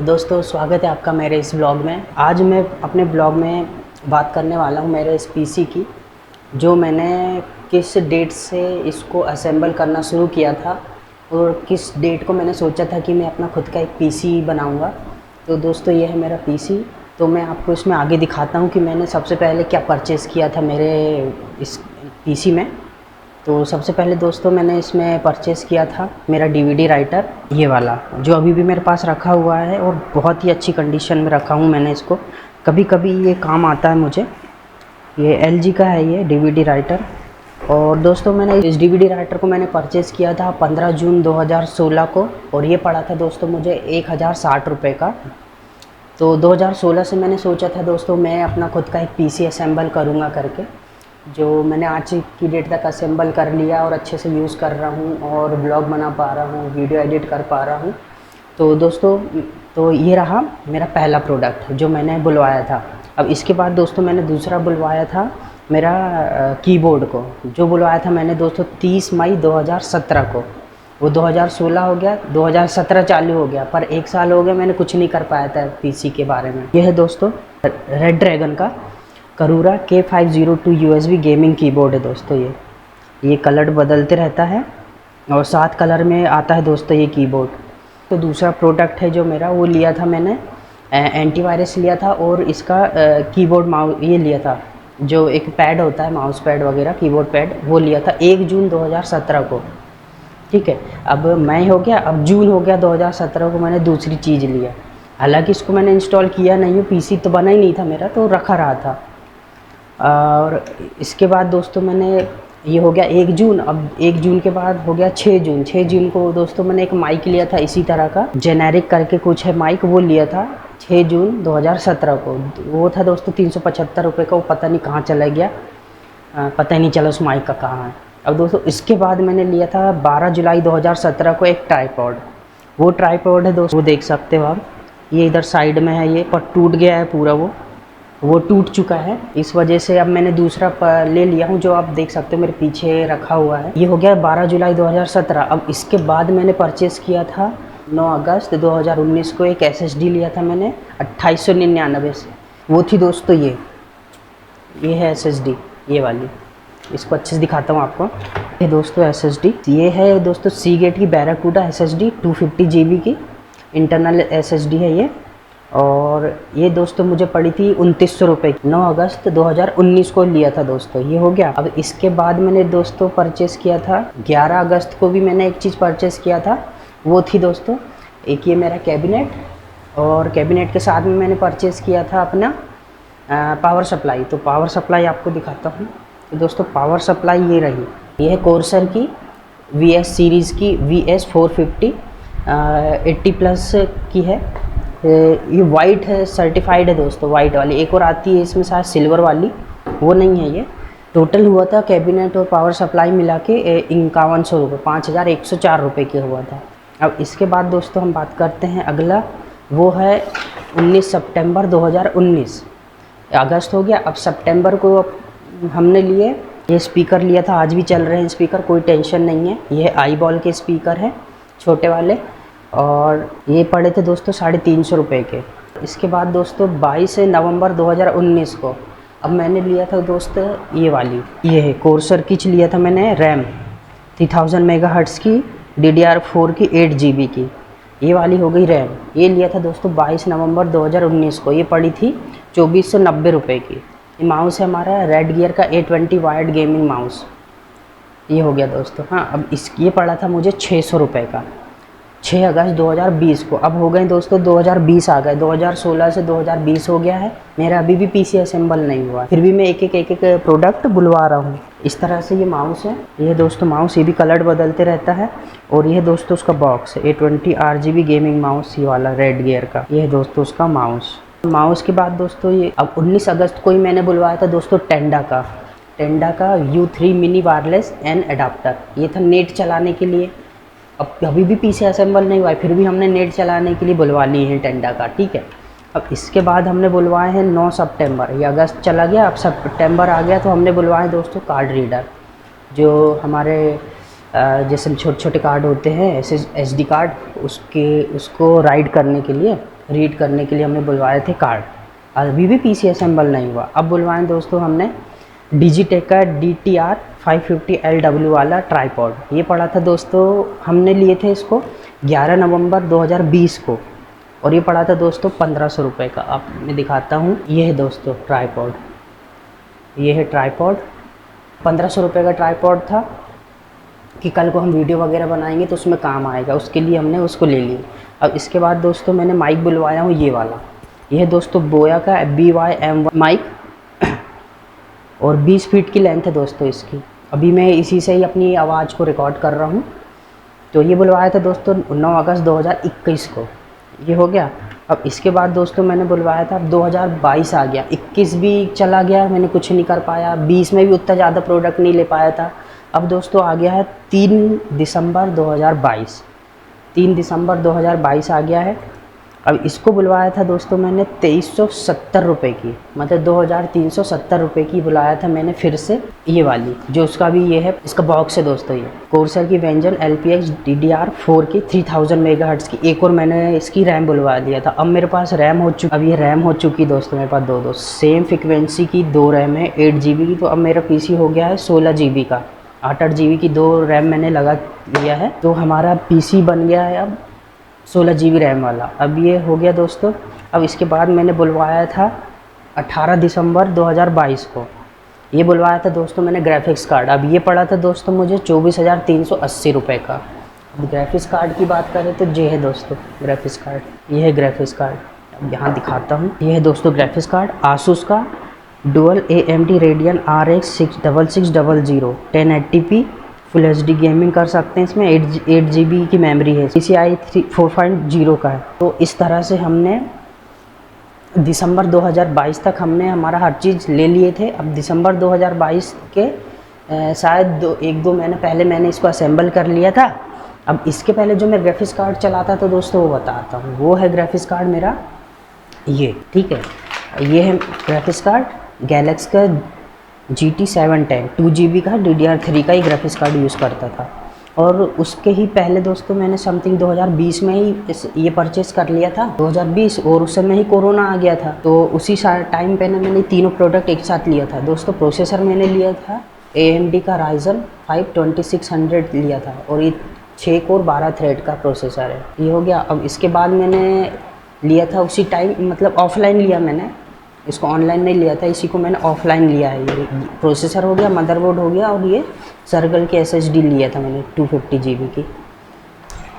दोस्तों स्वागत है आपका मेरे इस ब्लॉग में। आज मैं अपने ब्लॉग में बात करने वाला हूँ मेरे इस पीसी की, जो मैंने किस डेट से इसको असेंबल करना शुरू किया था और किस डेट को मैंने सोचा था कि मैं अपना खुद का एक पीसी बनाऊँगा। तो दोस्तों ये है मेरा पीसी। तो मैं आपको इसमें आगे दिखाता हूँ कि मैंने सबसे पहले क्या परचेज़ किया था मेरे इस पीसी में। तो सबसे पहले दोस्तों मैंने इसमें परचेज़ किया था मेरा डीवीडी राइटर, ये वाला जो अभी भी मेरे पास रखा हुआ है और बहुत ही अच्छी कंडीशन में रखा हूँ मैंने इसको। कभी कभी ये काम आता है मुझे। ये एलजी का है ये डीवीडी राइटर। और दोस्तों मैंने इस डीवीडी राइटर को मैंने परचेज़ किया था 15 जून 2016 को, और ये पड़ा था दोस्तों मुझे 1060 रुपये का। तो 2016 से मैंने सोचा था दोस्तों मैं अपना खुद का एक पीसी असेंबल करूँगा करके, जो मैंने आज की डेट तक असेंबल कर लिया और अच्छे से यूज़ कर रहा हूँ और ब्लॉग बना पा रहा हूँ, वीडियो एडिट कर पा रहा हूँ। तो दोस्तों तो ये रहा मेरा पहला प्रोडक्ट जो मैंने बुलवाया था। अब इसके बाद दोस्तों मैंने दूसरा बुलवाया था मेरा कीबोर्ड को, जो बुलवाया था मैंने दोस्तों 30 मई 2017 को। वो 2016 हो गया, 2017 चालू हो गया, पर 1 साल हो गया मैंने कुछ नहीं कर पाया था पीसी के बारे में। यह है दोस्तों रेड ड्रैगन का करूरा K502 USB गेमिंग कीबोर्ड है दोस्तों। ये कलर बदलते रहता है और 7 कलर में आता है दोस्तों ये कीबोर्ड। तो दूसरा प्रोडक्ट है जो मेरा, वो लिया था मैंने एंटीवायरस लिया था, और इसका कीबोर्ड माउस ये लिया था, जो एक पैड होता है माउस पैड वगैरह कीबोर्ड पैड, वो लिया था 1 जून 2017 को। ठीक है, अब मई हो गया, अब जून हो गया 2017 को मैंने दूसरी चीज़ लिया। हालांकि इसको मैंने इंस्टॉल किया नहीं हूँ, पीसी तो बना ही नहीं था मेरा, तो रखा रहा था। और इसके बाद दोस्तों मैंने ये हो गया 1 जून, अब 1 जून के बाद हो गया 6 जून। 6 जून को दोस्तों मैंने एक माइक लिया था इसी तरह का, जेनेरिक करके कुछ है माइक, वो लिया था 6 जून 2017 को। वो था दोस्तों 375 रुपये का, वो पता नहीं कहाँ चला गया, पता ही नहीं चला उस माइक का कहाँ है। अब दोस्तों इसके बाद मैंने लिया था 12 जुलाई 2017 को एक ट्राईपॉड। वो ट्राईपॉड है दोस्तों, वो देख सकते हो आप, ये इधर साइड में है ये, पर टूट गया है पूरा, वो टूट चुका है। इस वजह से अब मैंने दूसरा ले लिया हूँ, जो आप देख सकते हो मेरे पीछे रखा हुआ है। ये हो गया 12 जुलाई 2017। अब इसके बाद मैंने परचेज़ किया था 9 अगस्त 2019 को एक SSD लिया था मैंने 2899 से। वो थी दोस्तों ये है SSD, ये वाली। इसको अच्छे से दिखाता हूँ आपको। ये दोस्तों SSD, ये है दोस्तों सीगेट की बैराकूडा SSD 250 GB की इंटरनल SSD है ये। और ये दोस्तों मुझे पड़ी थी 2900 रुपये की, 9 अगस्त 2019 को लिया था दोस्तों। ये हो गया। अब इसके बाद मैंने दोस्तों परचेज़ किया था 11 अगस्त को भी मैंने एक चीज़ परचेज़ किया था, वो थी दोस्तों एक ये मेरा कैबिनेट, और कैबिनेट के साथ में मैंने परचेज़ किया था अपना पावर सप्लाई। तो पावर सप्लाई आपको दिखाता हूँ। तो दोस्तों पावर सप्लाई ये रही, ये है कोर्सर की VS सीरीज़ की VS450 80+ की है। ये वाइट है, सर्टिफाइड है दोस्तों, वाइट वाली। एक और आती है इसमें शायद सिल्वर वाली, वो नहीं है ये। टोटल हुआ था कैबिनेट और पावर सप्लाई मिला के 5100 रुपये, 5104 रुपये के हुआ था। अब इसके बाद दोस्तों हम बात करते हैं अगला, वो है 19 सितंबर 2019। अगस्त हो गया, अब सितंबर को हमने लिए ये स्पीकर लिया था, आज भी चल रहे हैं स्पीकर, कोई टेंशन नहीं है। ये आई बॉल के स्पीकर है छोटे वाले, और ये पड़े थे दोस्तों 350 रुपये के। इसके बाद दोस्तों 22 नवंबर 2019 को अब मैंने लिया था दोस्तों ये वाली, ये है कोर्सर की लिया था मैंने रैम 3000 मेगाहर्ट्ज़ की DDR4 की 8 GB की, ये वाली हो गई रैम। ये लिया था दोस्तों 22 नवंबर 2019 को, ये पड़ी थी 2490 रुपये की। ये माउस है हमारा रेड गियर का A20 वायर्ड गेमिंग माउस, ये हो गया दोस्तों। हाँ, अब ये पड़ा था मुझे 600 रुपये का 6 अगस्त 2020 को। अब हो गए दोस्तों 2020 आ गए, 2016 से 2020 हो गया है, मेरा अभी भी पीसी असेंबल नहीं हुआ, फिर भी मैं एक एक प्रोडक्ट बुलवा रहा हूँ। इस तरह से ये माउस है, ये दोस्तों माउस, ये भी कलर बदलते रहता है। और ये दोस्तों उसका बॉक्स है A20 RGB गेमिंग माउस, ये वाला रेड गियर का, ये दोस्तों उसका माउस के बाद दोस्तों ये अब 19 अगस्त को ही मैंने बुलवाया था दोस्तों टेंडा का U3 mini wireless N adapter. ये था नेट चलाने के लिए। अब अभी भी पीसी असेंबल नहीं हुआ है, फिर भी हमने नेट चलाने के लिए बुलवा लिए हैं टेंडा का। ठीक है, अब इसके बाद हमने बुलवाए हैं 9 सितंबर, ये अगस्त चला गया, अब सितंबर आ गया, तो हमने बुलवाए दोस्तों कार्ड रीडर, जो हमारे जैसे छोटे छोटे कार्ड होते हैं SD कार्ड, उसको राइड करने के लिए रीड करने के लिए हमने बुलवाए थे कार्ड। अभी भी पीसी असेंबल नहीं हुआ। अब बुलवाएं दोस्तों हमने डिजिटेक का DTR 550LW वाला ट्राईपॉड। ये पड़ा था दोस्तों, हमने लिए थे इसको 11 नवंबर 2020 को, और ये पड़ा था दोस्तों 1500 रुपये का। अब मैं दिखाता हूँ, ये है दोस्तों ट्राईपॉड, ये है ट्राईपॉड। 1500 रुपये का ट्राईपॉड था कि कल को हम वीडियो वगैरह बनाएंगे तो उसमें काम आएगा, उसके लिए हमने उसको ले लिया। अब इसके बाद दोस्तों मैंने माइक बुलवाया हूँ, ये वाला। ये है दोस्तों बोया का BY-M1 माइक, और 20 फीट की लेंथ है दोस्तों इसकी। अभी मैं इसी से ही अपनी आवाज़ को रिकॉर्ड कर रहा हूँ। तो ये बुलवाया था दोस्तों 9 अगस्त 2021 को, ये हो गया। अब इसके बाद दोस्तों मैंने बुलवाया था, अब 2022 आ गया, 21 भी चला गया, मैंने कुछ नहीं कर पाया, 20 में भी उतना ज़्यादा प्रोडक्ट नहीं ले पाया था। अब दोस्तों आ गया है 3 दिसंबर 2022, 3 दिसंबर 2022 आ गया है। अब इसको बुलवाया था दोस्तों मैंने 2370 रुपये की, मतलब 2370 रुपये की बुलाया था मैंने फिर से। ये वाली जो उसका भी ये है, इसका बॉक्स है दोस्तों, ये कोर्सर की वेंजन LPX DDR4 की 3000 मेगाहर्ट्ज़ की। एक और मैंने इसकी रैम बुलवा दिया था। अब मेरे पास रैम हो चुकी, अब ये रैम हो चुकी दोस्तों मेरे पास दो सेम फ्रिक्वेंसी की 2 रैम है 8 GB की। तो अब मेरा PC हो गया है 16 GB का, 8 GB की 2 रैम मैंने लगा लिया है। तो हमारा PC बन गया है अब 16 GB रैम वाला। अब ये हो गया दोस्तों। अब इसके बाद मैंने बुलवाया था 18 दिसंबर 2022 को, ये बुलवाया था दोस्तों मैंने ग्राफिक्स कार्ड। अब ये पड़ा था दोस्तों मुझे 24,380 रुपये का। अब ग्राफिक्स कार्ड की बात करें तो ये है दोस्तों ग्राफिक्स कार्ड, ये है ग्राफिक्स कार्ड। अब यहाँ दिखाता हूँ, ये है दोस्तों ग्राफिक्स कार्ड आसूस का dual AMD Radeon RX 6600 1080p full HD gaming कर सकते हैं। इसमें 8 GB की मेमोरी है, PCI 4.0 का है। तो इस तरह से हमने दिसंबर 2022 तक हमने हमारा हर चीज़ ले लिए थे। अब दिसंबर 2022 के शायद 1-2 महीने पहले मैंने इसको असेंबल कर लिया था। अब इसके पहले जो मैं ग्राफिक्स कार्ड चलाता था दोस्तों वो बताता हूँ। वो है ग्राफिक्स कार्ड मेरा ये, ठीक है, ये है ग्राफिक्स कार्ड गैलेक्सी का GT 710 2 GB का DDR3 का ही ग्राफिक्स कार्ड यूज़ करता था। और उसके ही पहले दोस्तों मैंने समथिंग 2020 में ही ये परचेज़ कर लिया था 2020, और उस समय ही कोरोना आ गया था। तो उसी टाइम पे ना मैंने तीनों प्रोडक्ट एक साथ लिया था दोस्तों। प्रोसेसर मैंने लिया था AMD का Ryzen 5 2600 लिया था, और ये 6 कोर 12 थ्रेड का प्रोसेसर है, ये हो गया। अब इसके बाद मैंने लिया था उसी टाइम, मतलब ऑफलाइन लिया मैंने इसको, ऑनलाइन नहीं लिया था, इसी को मैंने ऑफलाइन लिया है। ये प्रोसेसर हो गया, मदरबोर्ड हो गया, और ये सर्कल की SSD लिया था मैंने 250 GB की,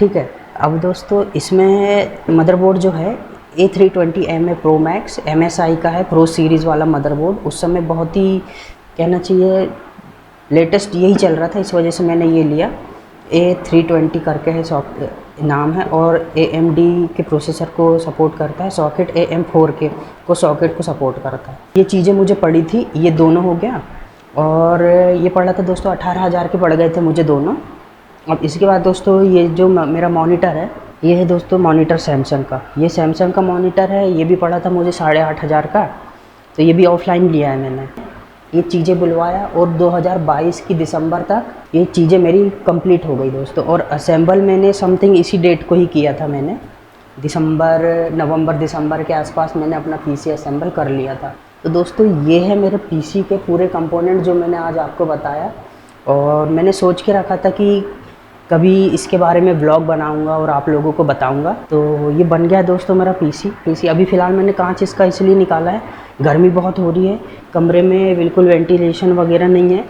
ठीक है। अब दोस्तों इसमें मदरबोर्ड जो है A320MA Pro Max MSI का है, प्रो सीरीज़ वाला मदरबोर्ड। उस समय बहुत ही कहना चाहिए लेटेस्ट यही चल रहा था, इस वजह से मैंने ये लिया। A320 करके है नाम है, और AMD के प्रोसेसर को सपोर्ट करता है, सॉकेट AM4 के को सॉकेट को सपोर्ट करता है। ये चीज़ें मुझे पड़ी थी, ये दोनों हो गया। और ये पड़ा था दोस्तों 18,000 के पड़ गए थे मुझे दोनों। अब इसके बाद दोस्तों ये जो मेरा मॉनिटर है, ये है दोस्तों मॉनिटर सैमसंग का, ये सैमसंग का मॉनिटर है। ये भी पड़ा था मुझे 8,500 का, तो ये भी ऑफलाइन लिया है मैंने। ये चीज़ें बुलवाया, और 2022 की दिसंबर तक ये चीज़ें मेरी कंप्लीट हो गई दोस्तों। और असेंबल मैंने समथिंग इसी डेट को ही किया था मैंने, नवंबर दिसंबर के आसपास मैंने अपना PC असेंबल कर लिया था। तो दोस्तों ये है मेरे PC के पूरे कंपोनेंट जो मैंने आज आपको बताया। और मैंने सोच के रखा था कि कभी इसके बारे में व्लॉग बनाऊंगा और आप लोगों को बताऊंगा। तो ये बन गया दोस्तों मेरा PC। अभी फ़िलहाल मैंने कांच इसका इसलिए निकाला है, गर्मी बहुत हो रही है, कमरे में बिल्कुल वेंटिलेशन वगैरह नहीं है,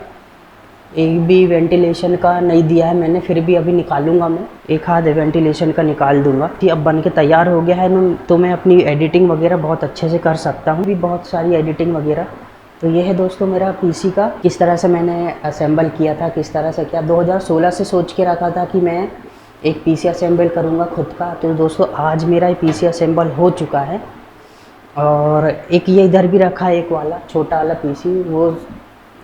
एक भी वेंटिलेशन का नहीं दिया है मैंने, फिर भी अभी निकालूंगा मैं, एक आध वेंटिलेशन का निकाल दूंगा। कि अब बन के तैयार हो गया है ना, तो मैं अपनी एडिटिंग वगैरह बहुत अच्छे से कर सकता हूँ, भी बहुत सारी एडिटिंग वगैरह। तो ये है दोस्तों मेरा PC का, किस तरह से मैंने असेंबल किया था, किस तरह से क्या 2016 से सोच के रखा था कि मैं एक PC असेंबल करूँगा खुद का। तो दोस्तों आज मेरा PC असेंबल हो चुका है। और एक ये इधर भी रखा है, एक वाला छोटा वाला PC, वो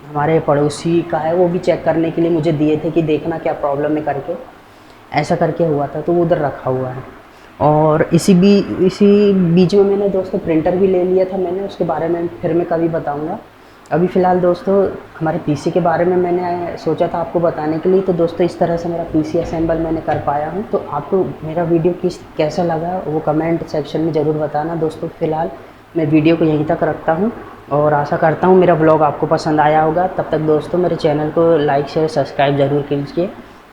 हमारे पड़ोसी का है, वो भी चेक करने के लिए मुझे दिए थे कि देखना क्या प्रॉब्लम है करके, ऐसा करके हुआ था, तो वो उधर रखा हुआ है। और इसी बीच में मैंने दोस्तों प्रिंटर भी ले लिया था मैंने, उसके बारे में फिर मैं कभी बताऊंगा। अभी फ़िलहाल दोस्तों हमारे पीसी के बारे में मैंने सोचा था आपको बताने के लिए। तो दोस्तों इस तरह से मेरा पीसी असेंबल मैंने कर पाया हूँ। तो आपको मेरा वीडियो कैसा लगा वो कमेंट सेक्शन में ज़रूर बताना दोस्तों। फ़िलहाल मैं वीडियो को यहीं तक रखता हूँ और आशा करता हूँ मेरा ब्लॉग आपको पसंद आया होगा। तब तक दोस्तों मेरे चैनल को लाइक शेयर सब्सक्राइब ज़रूर कीजिए।